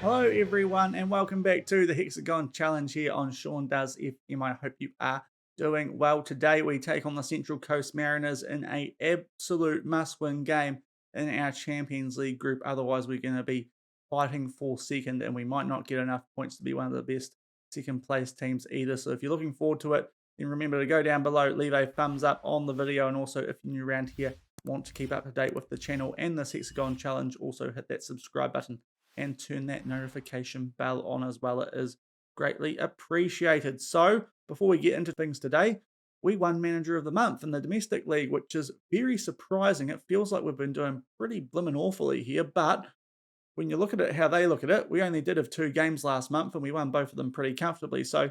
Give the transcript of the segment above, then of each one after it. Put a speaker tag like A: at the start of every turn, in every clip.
A: Hello everyone and welcome back to the Hexagon Challenge here on Shaun Does FM. I hope you are doing well. Today we take on the Central Coast Mariners in an absolute must-win game in our Champions League group. Otherwise we're going to be fighting for second and we might not get enough points to be one of the best second place teams either. So if you're looking forward to it, then remember to go down below, leave a thumbs up on the video, and also if you're new around here, want to keep up to date with the channel and this Hexagon Challenge, also hit that subscribe button and turn that notification bell on as well. It is greatly appreciated. So before we get into things today, we won Manager of the Month in the Domestic League, which is very surprising. It feels like we've been doing pretty blimmin' awfully here, but when you look at it how they look at it, we only did have 2 games last month and we won both of them pretty comfortably. So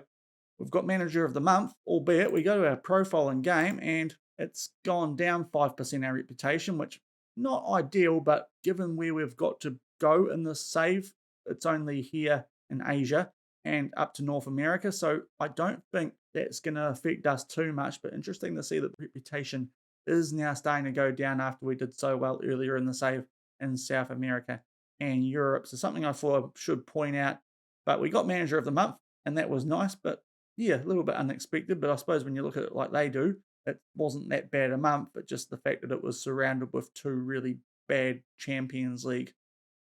A: we've got Manager of the Month, albeit we go to our profile in game and it's gone down 5% our reputation, which not ideal, but given where we've got to go in this save, it's only here in Asia and up to North America, so I don't think that's going to affect us too much. But interesting to see that the reputation is now starting to go down after we did so well earlier in the save in South America and Europe. So something I thought I should point out. But we got Manager of the Month and that was nice, but yeah, a little bit unexpected. But I suppose when you look at it like they do, it wasn't that bad a month, but just the fact that it was surrounded with 2 really bad Champions League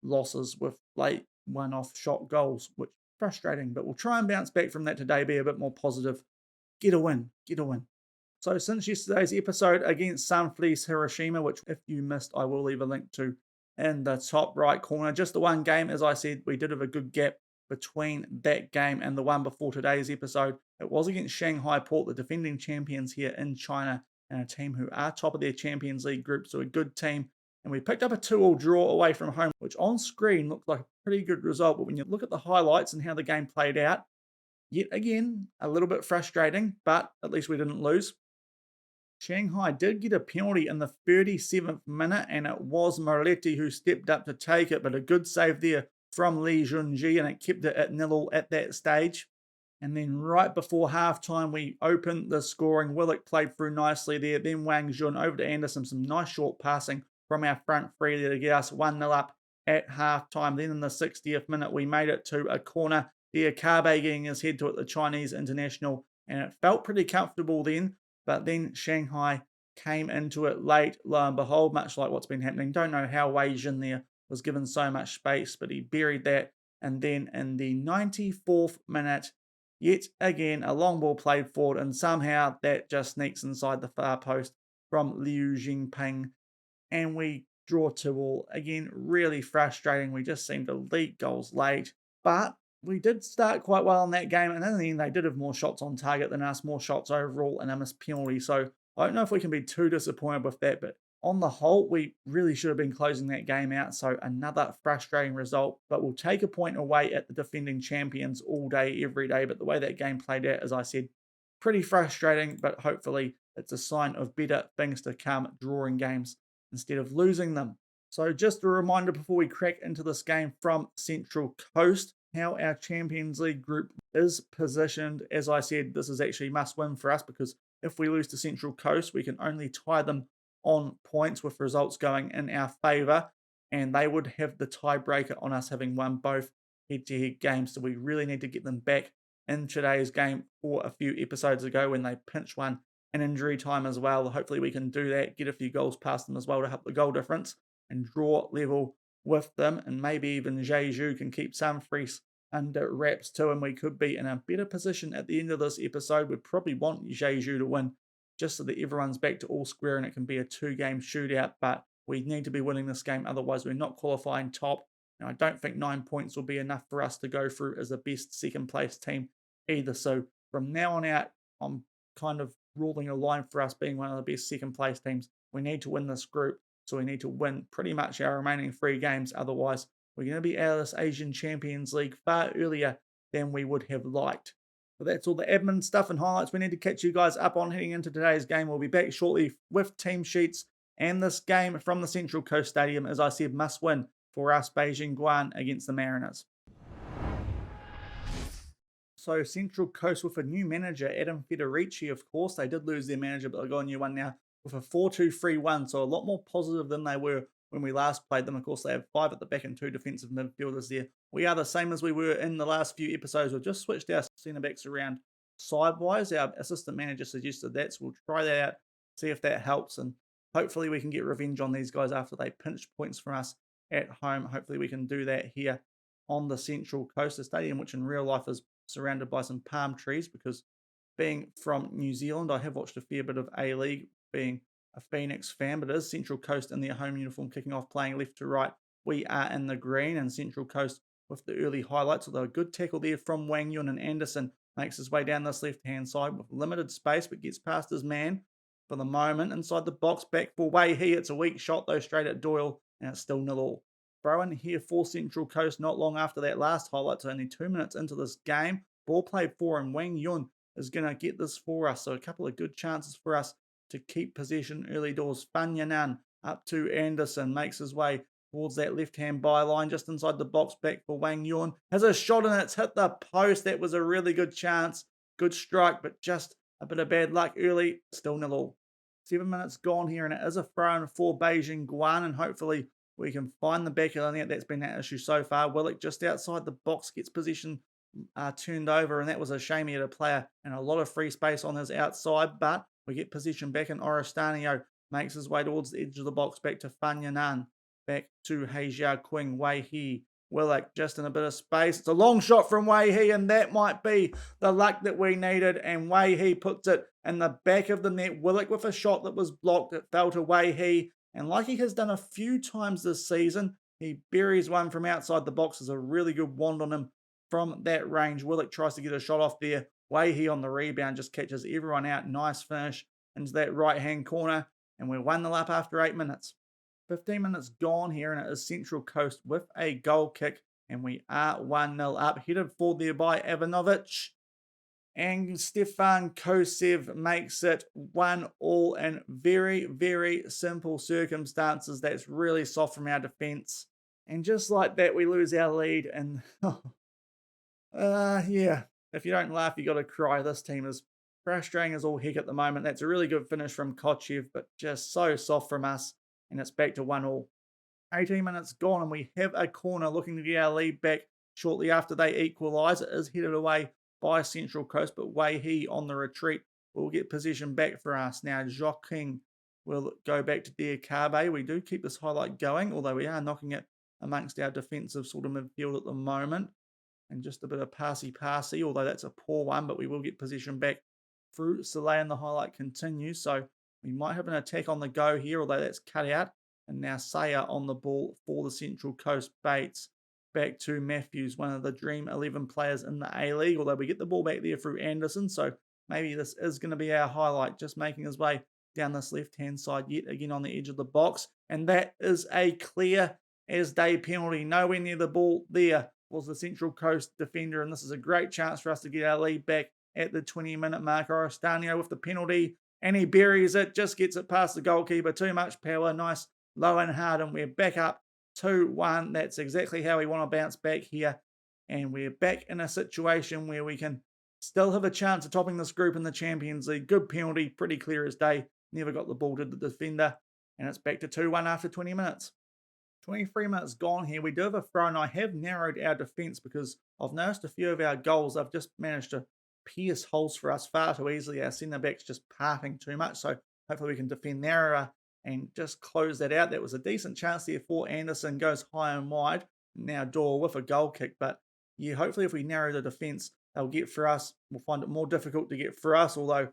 A: losses with late one-off shot goals, which is frustrating, but we'll try and bounce back from that today, be a bit more positive, get a win. So since yesterday's episode against Sunfleece Hiroshima, which if you missed, I will leave a link to in the top right corner, just the one game, as I said, we did have a good gap between that game and the one before today's episode. It was against Shanghai Port, the defending champions here in China, and a team who are top of their Champions League group, so a good team. And we picked up a 2-2 draw away from home, which on screen looked like a pretty good result. But when you look at the highlights and how the game played out, yet again, a little bit frustrating, but at least we didn't lose. Shanghai did get a penalty in the 37th minute, and it was Moretti who stepped up to take it, but a good save there from Li Junji, and it kept it at 0 at that stage. And then right before halftime, we opened the scoring. Willock played through nicely there. Then Wang Jun over to Anderson, some nice short passing from our front three there to get us 1-0 up at halftime. Then in the 60th minute, we made it to a corner. Diakabe getting his head to it, the Chinese international, and it felt pretty comfortable then. But then Shanghai came into it late, lo and behold, much like what's been happening. Don't know how Wei Jin there was given so much space, but he buried that. And then in the 94th minute, yet again, a long ball played forward, and somehow that just sneaks inside the far post from Liu Jingping. And we draw 2-2. Again, really frustrating. We just seem to leak goals late. But we did start quite well in that game, and in the end, they did have more shots on target than us, more shots overall, and a missed penalty. So I don't know if we can be too disappointed with that, but on the whole, we really should have been closing that game out. So another frustrating result, but we'll take a point away at the defending champions all day, every day. But the way that game played out, as I said, pretty frustrating, but hopefully it's a sign of better things to come, drawing games instead of losing them. So just a reminder before we crack into this game from Central Coast, how our Champions League group is positioned. As I said, this is actually must win for us because if we lose to Central Coast, we can only tie them on points with results going in our favour, and they would have the tiebreaker on us having won both head-to-head games. So we really need to get them back in today's game for a few episodes ago when they pinch one in injury time as well. Hopefully we can do that, get a few goals past them as well to help the goal difference and draw level with them, and maybe even Jeju can keep Sunfleece under wraps too, and we could be in a better position at the end of this episode. We'd probably want Jeju to win just so that everyone's back to all square and it can be a 2-game shootout, but we need to be winning this game, otherwise we're not qualifying top. And I don't think 9 points will be enough for us to go through as the best second place team either. So from now on out, I'm kind of ruling a line for us being one of the best second place teams. We need to win this group, so we need to win pretty much our remaining 3 games, otherwise we're going to be out of this Asian Champions League far earlier than we would have liked. But that's all the admin stuff and highlights we need to catch you guys up on heading into today's game. We'll be back shortly with team sheets and this game from the Central Coast Stadium, as I said, must win for us, Beijing Guoan against the Mariners. So Central Coast with a new manager, Adam Federici, of course. They did lose their manager, but they've got a new one now with a 4-2-3-1. So a lot more positive than they were when we last played them. Of course, they have 5 at the back and 2 defensive midfielders there. We are the same as we were in the last few episodes. We've just switched our centre backs around sidewise. Our assistant manager suggested that, so we'll try that out, see if that helps, and hopefully we can get revenge on these guys after they pinch points from us at home. Hopefully we can do that here on the Central Coast, a stadium which in real life is surrounded by some palm trees, because being from New Zealand, I have watched a fair bit of A-League, being a Phoenix fan, but it is Central Coast in their home uniform kicking off, playing left to right. We are in the green, and Central Coast with the early highlights, although a good tackle there from Wang Yun, and Anderson makes his way down this left-hand side with limited space, but gets past his man for the moment. Inside the box, back for Wei He. It's a weak shot, though, straight at Doyle, and it's still 0-0. Throw in here for Central Coast not long after that last highlight, so only 2 minutes into this game. Ball played for him. Wang Yun is going to get this for us, so a couple of good chances for us to keep possession early doors. Fan Yanan up to Anderson, makes his way towards that left-hand byline, just inside the box, back for Wang Yun. Has a shot and it's hit the post. That was a really good chance. Good strike, but just a bit of bad luck early. Still 0-0. 7 minutes gone here, and it is a throw-in for Beijing Guoan, and hopefully we can find the back of the net. That's been that issue so far. Willock just outside the box gets position turned over, and that was a shame. He had a player and a lot of free space on his outside, but we get position back, and Oceania makes his way towards the edge of the box, back to Fan Yanan, back to He Jiaqing, Wei He. Willock just in a bit of space. It's a long shot from Wei He, and that might be the luck that we needed, and Wei He puts it in the back of the net. Willock with a shot that was blocked. It fell to Wei He, and like he has done a few times this season, he buries one from outside the box. There's a really good wand on him from that range. Willock tries to get a shot off there. Wei He on the rebound just catches everyone out. Nice finish into that right-hand corner, and we're 1-0 up after 8 minutes. 15 minutes gone here, and it is Central Coast with a goal kick, and we are 1-0 up. Headed forward there by Ivanovic, and Stefan Kosev makes it 1-1 in very, very simple circumstances. That's really soft from our defence. And just like that, we lose our lead. And yeah, if you don't laugh, you got to cry. This team is frustrating as all heck at the moment. That's a really good finish from Kochev, but just so soft from us. And it's back to 1-1. 18 minutes gone, and we have a corner looking to get our lead back shortly after they equalise. It is headed away by Central Coast, but Wei He on the retreat will get possession back for us. Now, Joaquin will go back to Diakabe. We do keep this highlight going, although we are knocking it amongst our defensive sort of midfield at the moment. And just a bit of passy, although that's a poor one, but we will get possession back through Soleil, and the highlight continues. So we might have an attack on the go here, although that's cut out. And now Saya on the ball for the Central Coast. Bates back to Matthews, one of the Dream 11 players in the A-League, although we get the ball back there through Anderson. So maybe this is going to be our highlight, just making his way down this left-hand side yet again on the edge of the box. And that is a clear as day penalty. Nowhere near the ball there was the Central Coast defender, and this is a great chance for us to get our lead back at the 20-minute mark. Oceania with the penalty, and he buries it, just gets it past the goalkeeper. Too much power, nice low and hard, and we're back up 2-1. That's exactly how we want to bounce back here, and we're back in a situation where we can still have a chance of topping this group in the Champions League. Good penalty, pretty clear as day. Never got the ball to the defender, and it's back to 2-1 after 20 minutes. 23 minutes gone here. We do have a throw, and I have narrowed our defence because I've noticed a few of our goals. I've just managed to pierce holes for us far too easily. Our centre-back's just parting too much, so hopefully we can defend narrower and just close that out. That was a decent chance there for Anderson. Goes high and wide. Now Dor with a goal kick, but yeah, hopefully if we narrow the defence, they'll get for us. We'll find it more difficult to get for us, although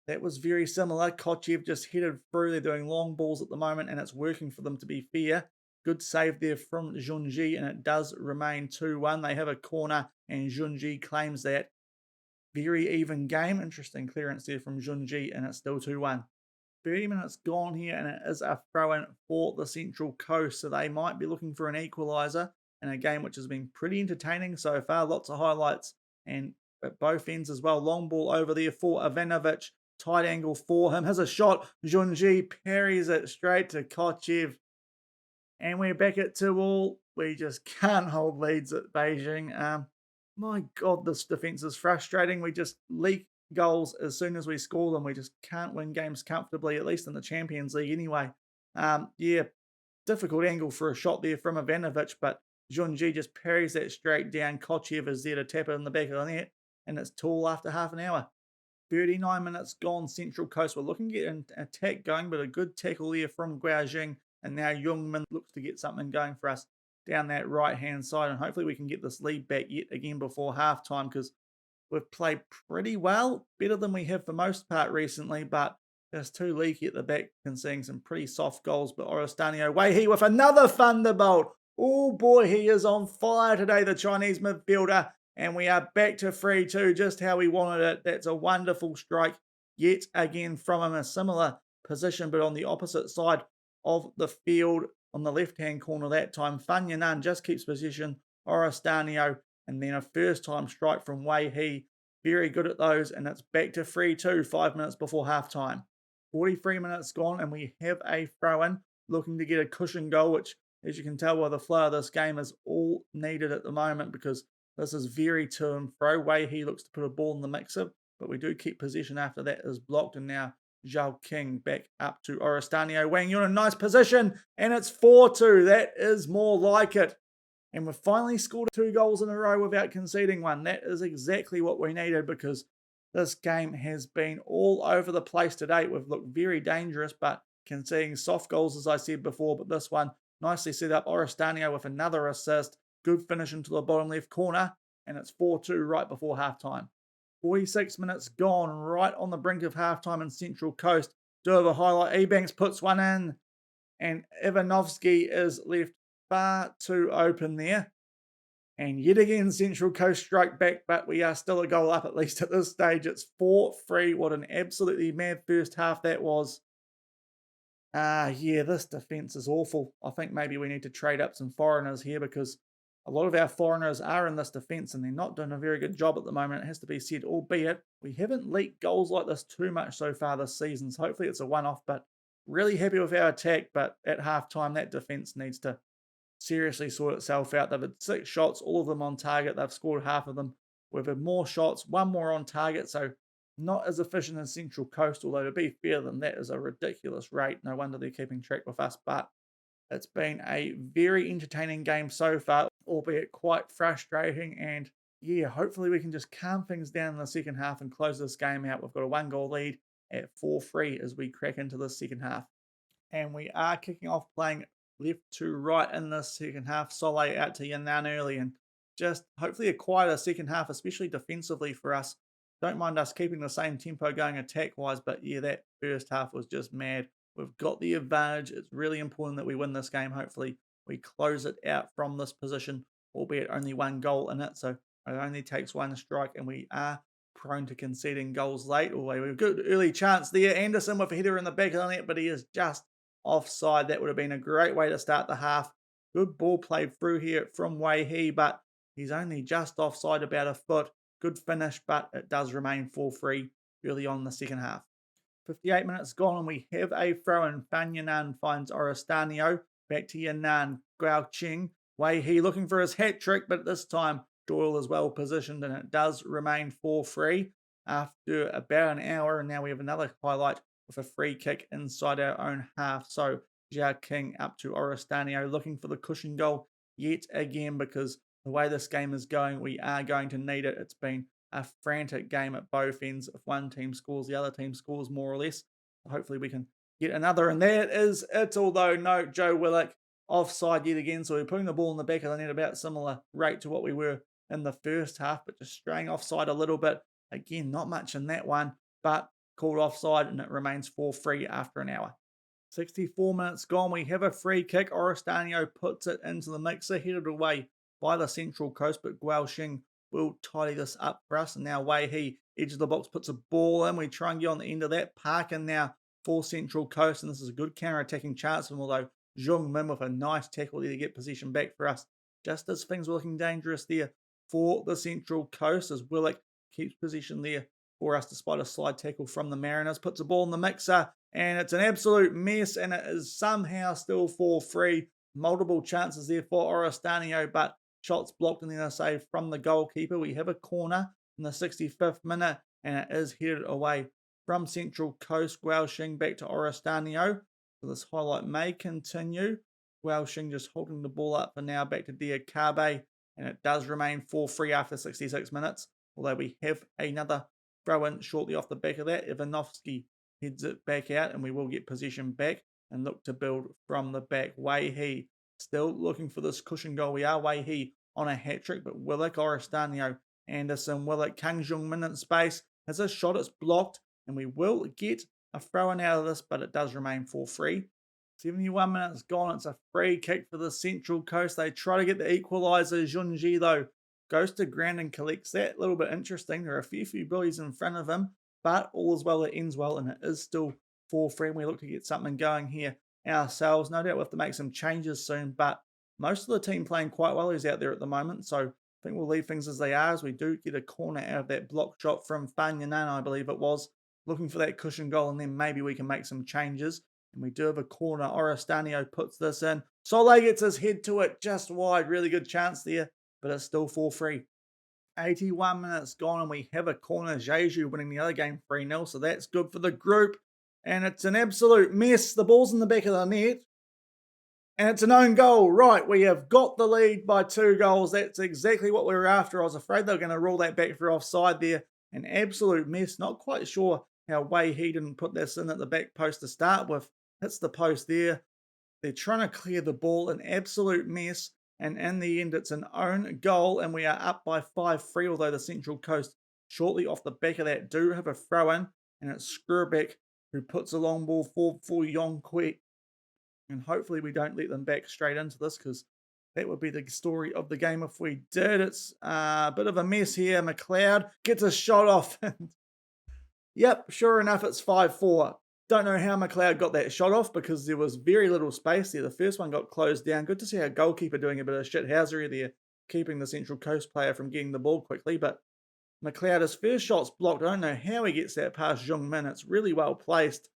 A: that was very similar. Kochev just headed through. They're doing long balls at the moment, and it's working for them, to be fair. Good save there from Junji, and it does remain 2-1. They have a corner, and Junji claims that. Very even game. Interesting clearance there from Junji, and it's still 2-1. 30 minutes gone here, and it is a throw-in for the Central Coast, so they might be looking for an equaliser in a game which has been pretty entertaining so far. Lots of highlights, and at both ends as well. Long ball over there for Ivanovic. Tight angle for him. Has a shot. Junji parries it straight to Kochev. And we're back at 2-2. We just can't hold leads at Beijing. My God, this defence is frustrating. We just leak goals as soon as we score them. We just can't win games comfortably, at least in the Champions League anyway. Yeah, difficult angle for a shot there from Ivanovic, but Junji just parries that straight down. Kochev is there to tap it in the back of the net, and it's 2 after half an hour. 39 minutes gone, Central Coast. We're looking to get an attack going, but a good tackle there from Guaojing. And now Jungmin looks to get something going for us down that right-hand side. And hopefully we can get this lead back yet again before halftime, because we've played pretty well, better than we have for most part recently, but it's too leaky at the back, conceding some pretty soft goals. But Oristanio Weihee with another thunderbolt. Oh boy, he is on fire today, the Chinese midfielder. And we are back to 3-2, just how we wanted it. That's a wonderful strike yet again from him. A similar position, but on the opposite side of the field, on the left-hand corner that time. Fanyanan just keeps possession. Oristanio, and then a first-time strike from Weihee. Very good at those, and it's back to 3-2, 5 minutes before halftime. 43 minutes gone, and we have a throw-in, looking to get a cushion goal, which, as you can tell by the flow of this game, is all needed at the moment, because this is very to and fro. Weihee looks to put a ball in the mixer, but we do keep possession after that is blocked, and now Zhao King back up to Oristanio. Wang Yun in a nice position, and it's 4-2. That is more like it. And we've finally scored 2 goals in a row without conceding one. That is exactly what we needed, because this game has been all over the place today. We've looked very dangerous, but conceding soft goals, as I said before. But this one, nicely set up. Oristanio with another assist. Good finish into the bottom left corner. And it's 4-2 right before halftime. 46 minutes gone, right on the brink of halftime in Central Coast. Do have a highlight. Ebanks puts one in, and Ivanovsky is left far too open there. And yet again, Central Coast strike back, but we are still a goal up, at least at this stage. It's 4-3. What an absolutely mad first half that was. Yeah, this defence is awful. I think maybe we need to trade up some foreigners here, because a lot of our foreigners are in this defence and they're not doing a very good job at the moment, it has to be said, albeit we haven't leaked goals like this too much so far this season. So hopefully it's a one-off, but really happy with our attack. But at halftime, that defence needs to seriously sort itself out. They've had 6 shots, all of them on target. They've scored half of them. We've had more shots, 1 more on target. So not as efficient as Central Coast, although to be fair, then that is a ridiculous rate. No wonder they're keeping track with us. But it's been a very entertaining game so far, albeit quite frustrating. And yeah, hopefully we can just calm things down in the second half and close this game out. We've got a 1-goal lead at 4-3 as we crack into the second half. And we are kicking off playing left to right in the second half. Soleil out to Yannan early, and just hopefully a quieter second half, especially defensively for us. Don't mind us keeping the same tempo going attack-wise, but yeah, that first half was just mad. We've got the advantage. It's really important that we win this game. Hopefully we close it out from this position, albeit only 1 goal in it. So it only takes 1 strike, and we are prone to conceding goals late. Although we've got an early chance there. Anderson with a header in the back of the net, but he is just offside. That would have been a great way to start the half. Good ball played through here from Weihee, but he's only just offside about a foot. Good finish, but it does remain 4-3 early on in the second half. 58 minutes gone, and we have a throw-in. Fanyanan finds Oristanio. Back to Yannan. Guaoqing. Weihee looking for his hat-trick, but this time Doyle is well positioned, and it does remain 4-3 after about an hour. And now we have another highlight with a free kick inside our own half. So Zhao King up to Oristanio, looking for the cushion goal yet again, because the way this game is going, we are going to need it. It's been a frantic game at both ends. If one team scores, the other team scores more or less. Hopefully we can get another, and that is it. Although no, Joe Willock offside yet again. So we're putting the ball in the back of the net about similar rate to what we were in the first half, but just straying offside a little bit. Again, not much in that one, but called offside, and it remains 4-3 after an hour. 64 minutes gone. We have a free kick. Oristanio puts it into the mixer, headed away by the Central Coast, but Guaoqing will tidy this up for us. And now Weihee, edge of the box, puts a ball in. We try and get on the end of that. Parkin now for Central Coast, and this is a good counter-attacking chance for him, although Zhong Min with a nice tackle there to get possession back for us. Just as things were looking dangerous there for the Central Coast, as Willock keeps possession there for us despite a slide tackle from the Mariners. Puts a ball in the mixer, and it's an absolute mess, and it is somehow still 4-3. Multiple chances there for Oristanio, but shots blocked, and then a save from the goalkeeper. We have a corner in the 65th minute, and it is headed away from Central Coast. Guaoqing back to Oristanio. So this highlight may continue. Guoan just holding the ball up for now, back to Diakabe, and it does remain 4-3 after 66 minutes, although we have another throw in shortly off the back of that. Ivanovski heads it back out, and we will get possession back and look to build from the back. Weihee still looking for this cushion goal. We are Weihee on a hat-trick, but Willock, Oristanio, Anderson, Willock, Kang Jung-min in space has a shot, it's blocked, and we will get a throw-in out of this, but it does remain 4-3. 71 minutes gone, it's a free kick for the Central Coast. They try to get the equaliser. Junji, though, goes to ground and collects that. A little bit interesting. There are a few bullies in front of him, but all is well that ends well, and it is still 4-3. We look to get something going here ourselves. No doubt we'll have to make some changes soon, but most of the team playing quite well is out there at the moment, so I think we'll leave things as they are, as we do get a corner out of that block shot from Fanyanan, I believe it was, looking for that cushion goal, and then maybe we can make some changes. And we do have a corner. Oristanio puts this in. Soleil gets his head to it just wide. Really good chance there, but it's still 4-3. 81 minutes gone, and we have a corner. Jeju winning the other game 3-0, so that's good for the group. And it's an absolute mess. The ball's in the back of the net. And it's an own goal. Right, we have got the lead by 2 goals. That's exactly what we were after. I was afraid they were going to rule that back for offside there. An absolute mess. Not quite sure how Weihee didn't put this in at the back post to start with. Hits the post there. They're trying to clear the ball. An absolute mess. And in the end, it's an own goal. And we are up by 5-3, although the Central Coast, shortly off the back of that, do have a throw-in. And it's Skrubeck who puts a long ball forward for Yonkwe. And hopefully we don't let them back straight into this, because that would be the story of the game if we did. It's a bit of a mess here. McLeod gets a shot off. Yep, sure enough, it's 5-4. Don't know how McLeod got that shot off, because there was very little space there. The first one got closed down. Good to see our goalkeeper doing a bit of shithousery there, keeping the Central Coast player from getting the ball quickly. But McLeod, his first shot's blocked. I don't know how he gets that past Jung-min. It's really well placed.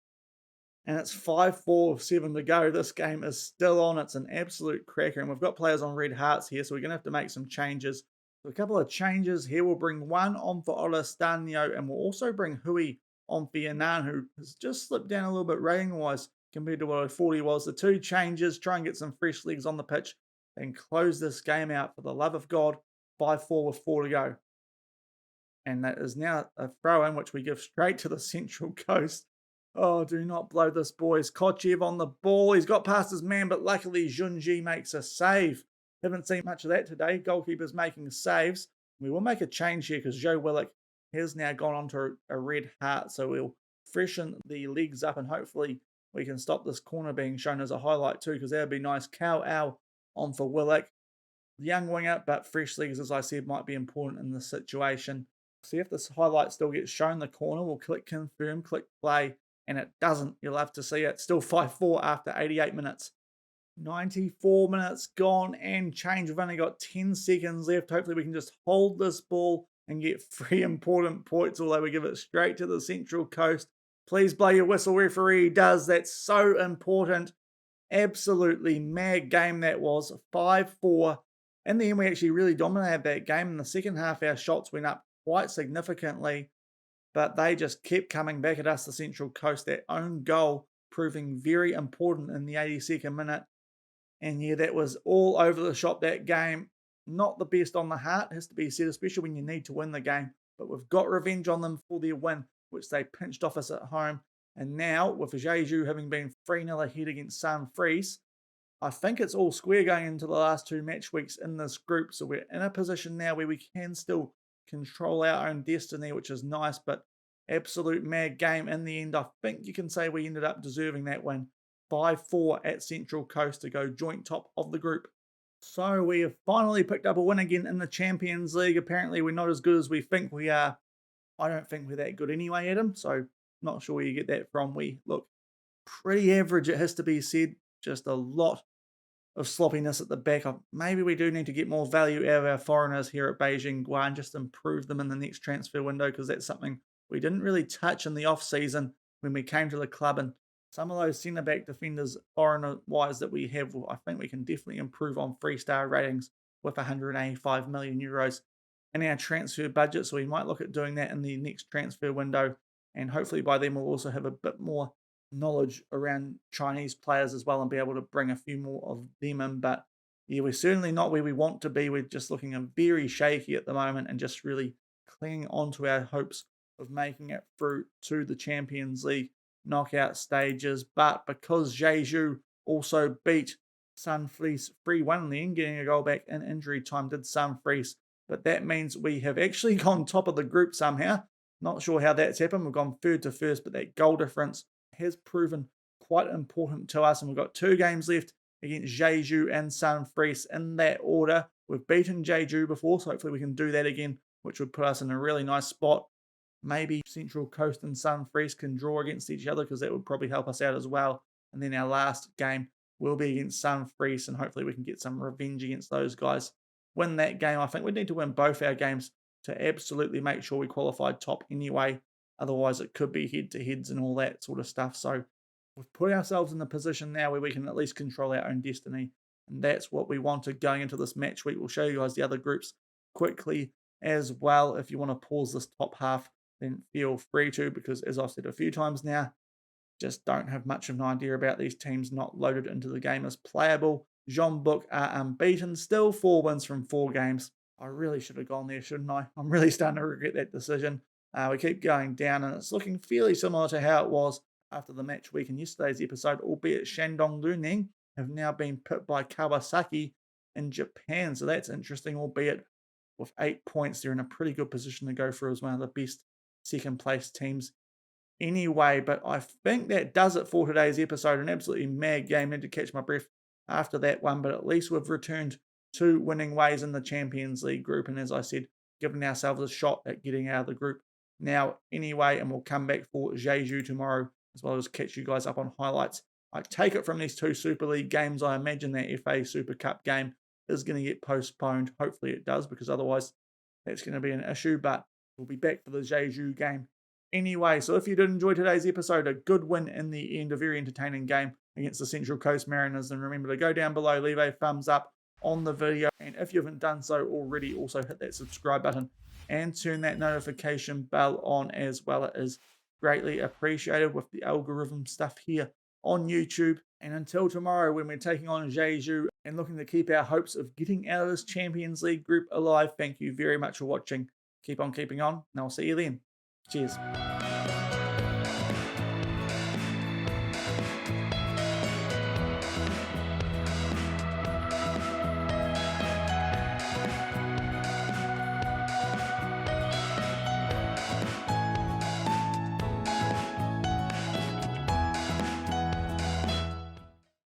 A: And it's 5-4 with 7 to go. This game is still on. It's an absolute cracker. And we've got players on red hearts here, so we're going to have to make some changes. So a couple of changes here. We'll bring one on for Olastanio, and we'll also bring Hui on for Yanan, who has just slipped down a little bit rating-wise compared to what I thought he was. The 2 changes, try and get some fresh legs on the pitch and close this game out for the love of God. 5-4 with 4 to go. And that is now a throw-in, which we give straight to the Central Coast. Oh, do not blow this, boys. Kochev on the ball. He's got past his man, but luckily Junji makes a save. Haven't seen much of that today. Goalkeepers making saves. We will make a change here, because Joe Willock has now gone on to a red heart, so we'll freshen the legs up, and hopefully we can stop this corner being shown as a highlight too, because that would be nice. Cow Al on for Willock. Young winger, but fresh legs, as I said, might be important in this situation. See if this highlight still gets shown the corner. We'll click confirm, click play, and it doesn't. You'll have to see it. Still 5-4 after 88 minutes. 94 minutes gone and change. We've only got 10 seconds left. Hopefully we can just hold this ball and get 3 important points, although we give it straight to the Central Coast. Please blow your whistle, referee. He does. That's so important. Absolutely mad game that was. 5-4. In the end, we actually really dominated that game. In the second half, our shots went up quite significantly, but they just kept coming back at us, the Central Coast. That own goal proving very important in the 82nd minute. And yeah, that was all over the shop, that game. Not the best on the heart, has to be said, especially when you need to win the game. But we've got revenge on them for their win, which they pinched off us at home. And now, with Jeju having been 3-0 ahead against San Fries, I think it's all square going into the last 2 match weeks in this group. So we're in a position now where we can still control our own destiny, which is nice, but absolute mad game in the end. I think you can say we ended up deserving that win. 5-4 at Central Coast to go joint top of the group. So we have finally picked up a win again in the Champions League. Apparently we're not as good as we think we are. I don't think we're that good anyway, Adam, so not sure where you get that from. We look pretty average, it has to be said. Just a lot of sloppiness at the back. Maybe we do need to get more value out of our foreigners here at Beijing Guoan, just improve them in the next transfer window, because that's something we didn't really touch in the off-season when we came to the club. And some of those centre-back defenders, foreigner-wise, that we have, I think we can definitely improve on 3-star ratings with 185 million euros in our transfer budget. So we might look at doing that in the next transfer window. And hopefully by then we'll also have a bit more knowledge around Chinese players as well and be able to bring a few more of them in. But yeah, we're certainly not where we want to be. We're just looking very shaky at the moment and just really clinging on to our hopes of making it through to the Champions League knockout stages. But because Jeju also beat Sunfreeze 3-1 in the end, getting a goal back in injury time, did Sunfreeze. But that means we have actually gone top of the group somehow. Not sure how that's happened. We've gone third to first, but that goal difference has proven quite important to us. And we've got 2 games left against Jeju and Sunfreeze in that order. We've beaten Jeju before, so hopefully we can do that again, which would put us in a really nice spot. Maybe Central Coast and Sunfreeze can draw against each other because that would probably help us out as well. And then our last game will be against Sunfreeze, and hopefully we can get some revenge against those guys. Win that game. I think we need to win both our games to absolutely make sure we qualified top anyway. Otherwise, it could be head-to-heads and all that sort of stuff. So we've put ourselves in the position now where we can at least control our own destiny. And that's what we wanted going into this match week. We'll show you guys the other groups quickly as well. If you want to pause this top half, then feel free to, because as I've said a few times now, just don't have much of an idea about these teams not loaded into the game as playable. Jean Book are unbeaten, still 4 wins from 4 games. I really should have gone there, shouldn't I? I'm really starting to regret that decision. We keep going down, and it's looking fairly similar to how it was after the match week in yesterday's episode, albeit Shandong Luneng have now been pipped by Kawasaki in Japan. So that's interesting, albeit with 8 points, they're in a pretty good position to go through as one of the best second place teams anyway. But I think that does it for today's episode. An absolutely mad game. Need to catch my breath after that one, but at least we've returned to winning ways in the Champions League group. And as I said, giving ourselves a shot at getting out of the group now anyway. And we'll come back for Jeju tomorrow, as well as catch you guys up on highlights. I take it from these 2 Super League games, I imagine that FA Super Cup game is going to get postponed. Hopefully it does, because otherwise that's going to be an issue. But we'll be back for the Jeju game anyway. So if you did enjoy today's episode, a good win in the end, a very entertaining game against the Central Coast Mariners. And remember to go down below, leave a thumbs up on the video. And if you haven't done so already, also hit that subscribe button and turn that notification bell on as well. It is greatly appreciated with the algorithm stuff here on YouTube. And until tomorrow, when we're taking on Jeju and looking to keep our hopes of getting out of this Champions League group alive, thank you very much for watching. Keep on keeping on, and I'll see you then. Cheers.